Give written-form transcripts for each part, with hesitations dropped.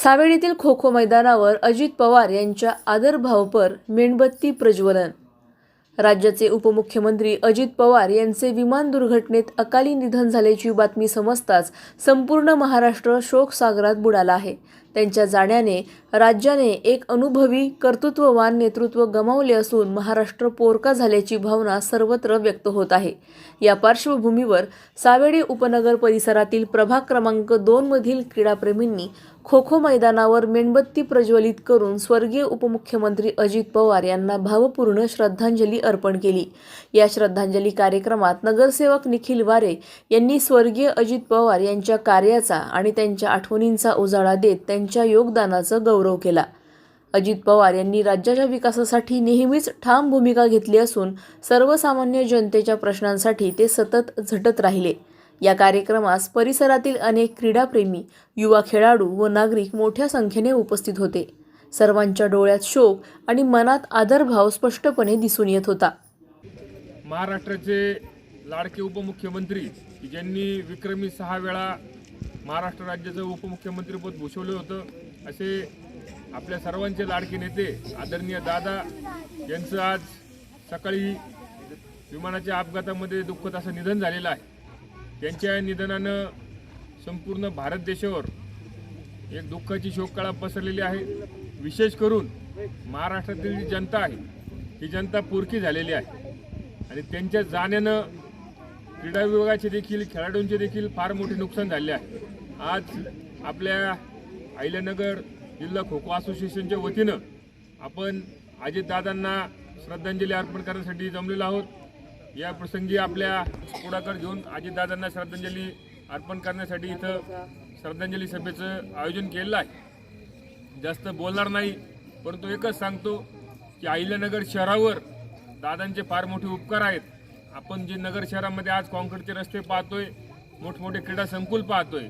सावेडीतील खो खो मैदानावर अजित पवार यांच्या आदरभावपर मेणबत्ती प्रज्वलन। राज्याचे उपमुख्यमंत्री अजित पवार यांचे विमान दुर्घटनेत अकाली निधन झाल्याची बातमी समजताच संपूर्ण महाराष्ट्र शोकसागरात बुडाला आहे। त्यांच्या जाण्याने राज्याने एक अनुभवी कर्तृत्ववान नेतृत्व गमावले असून महाराष्ट्र पोरका झाल्याची भावना सर्वत्र व्यक्त होत आहे। या पार्श्वभूमीवर सावेडी उपनगर परिसरातील प्रभाग क्रमांक 2 मधील क्रीडाप्रेमींनी खो खो मैदानावर मेणबत्ती प्रज्वलित करून स्वर्गीय उपमुख्यमंत्री अजित पवार यांना भावपूर्ण श्रद्धांजली अर्पण केली। या श्रद्धांजली कार्यक्रमात नगरसेवक निखिल वारे यांनी स्वर्गीय अजित पवार यांच्या कार्याचा आणि त्यांच्या आठवणींचा उजाळा देत त्यांच्या योगदानाचा गौरव केला। अजित पवार यांनी राज्याच्या विकासासाठी नेहमीच ठाम भूमिका घेतली असून सर्वसामान्य जनतेच्या प्रश्नांसाठी ते सतत झटत राहिले। या कार्यक्रमास परिसरातील अनेक क्रीडाप्रेमी, युवा खेळाडू व नागरिक मोठ्या संख्येने उपस्थित होते। सर्वांच्या डोळ्यात शोक आणि मनात आदरभाव स्पष्टपणे दिसून येत होता। महाराष्ट्राचे लाडके उपमुख्यमंत्री ज्यांनी विक्रमी 6 वेळा महाराष्ट्र राज्याचं उपमुख्यमंत्रीपद भूषवलं होतं, असे आपल्या सर्वांचे लाडके नेते आदरणीय दादा यांचं आज सकाळी विमानाच्या अपघातामध्ये दुःखद असं निधन झालेलं आहे। त्यांच्या निधनानं संपूर्ण भारत देशावर एक दुःखाची शोककळा पसरलेली आहे। विशेष करून महाराष्ट्रातील जी जनता आहे ही जनता पोरकी झालेली आहे आणि त्यांच्या जाण्यानं क्रीडा विभागाचे देखील खेळाडूंचे देखील फार मोठे नुकसान झाले आहे। आज आपल्या अहिल्यानगर जिल्हा खो खो असोसिएशनच्या वतीनं आपण अजितदादांना श्रद्धांजली अर्पण करण्यासाठी जमलेलो आहोत। या प्रसंगी आपल्या पुढाकार घेऊन अजितदादांना श्रद्धांजली अर्पण करण्यासाठी इथं श्रद्धांजली सभेचं आयोजन केलेलं आहे। जास्त बोलणार नाही, परंतु एकच सांगतो की अहिल्यानगर शहरावर दादांचे फार मोठे उपकार आहेत। आपण जे नगर शहरामध्ये आज काँक्रीटचे रस्ते पाहतोय, मोठमोठे क्रीडा संकुल पाहतोय,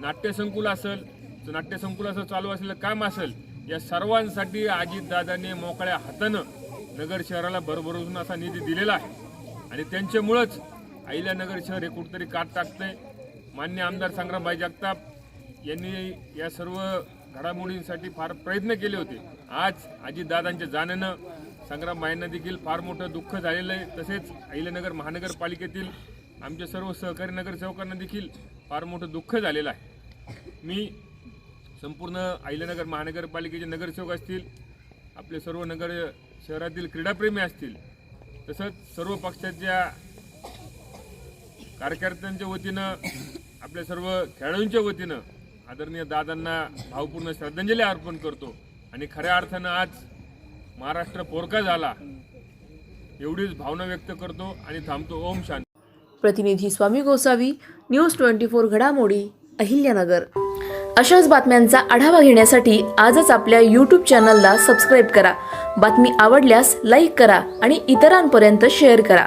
नाट्यसंकुल असं चालू असलेलं काम असेल, या सर्वांसाठी अजितदादांनी मोकळ्या हातानं नगर शहराला भरभरून असा निधी दिलेला आहे आणि त्यांच्यामुळेच अहिल्यानगर शहर हे कुठेतरी काट टाकतंय। मान्य आमदार संग्रामभाई जगताप यांनी या सर्व घडामोडींसाठी फार प्रयत्न केले होते। आज अजितदादांच्या जाण्यानं संग्रामभाईंना देखील फार मोठं दुःख झालेलं आहे। तसेच अहिल्यानगर महानगरपालिकेतील आमच्या सर्व सहकारी नगरसेवकांना देखील फार मोठं दुःख झालेलं आहे। मी संपूर्ण अहिल्यानगर महानगरपालिकेचे नगरसेवक असतील, आपले सर्व नगर शहरातील क्रीडाप्रेमी असतील, तसंच सर्व पक्षाच्या कार्यकर्त्यांच्या वतीनं, आपल्या सर्व खेळाडूंच्या वतीनं आदरणीय दादांना भावपूर्ण श्रद्धांजली अर्पण करतो आणि खऱ्या अर्थानं आज महाराष्ट्र पोरका झाला एवढीच भावना व्यक्त करतो आणि थांबतो। ओम शांती। प्रतिनिधी स्वामी गोसावी, न्यूज 24 घडामोडी, अहिल्यानगर। अशाच बातम्यांचा आढावा घेण्यासाठी आजच आपल्या YouTube चॅनलला सबस्क्राईब करा। बातमी आवडल्यास लाईक करा आणि इतरांपर्यंत शेअर करा।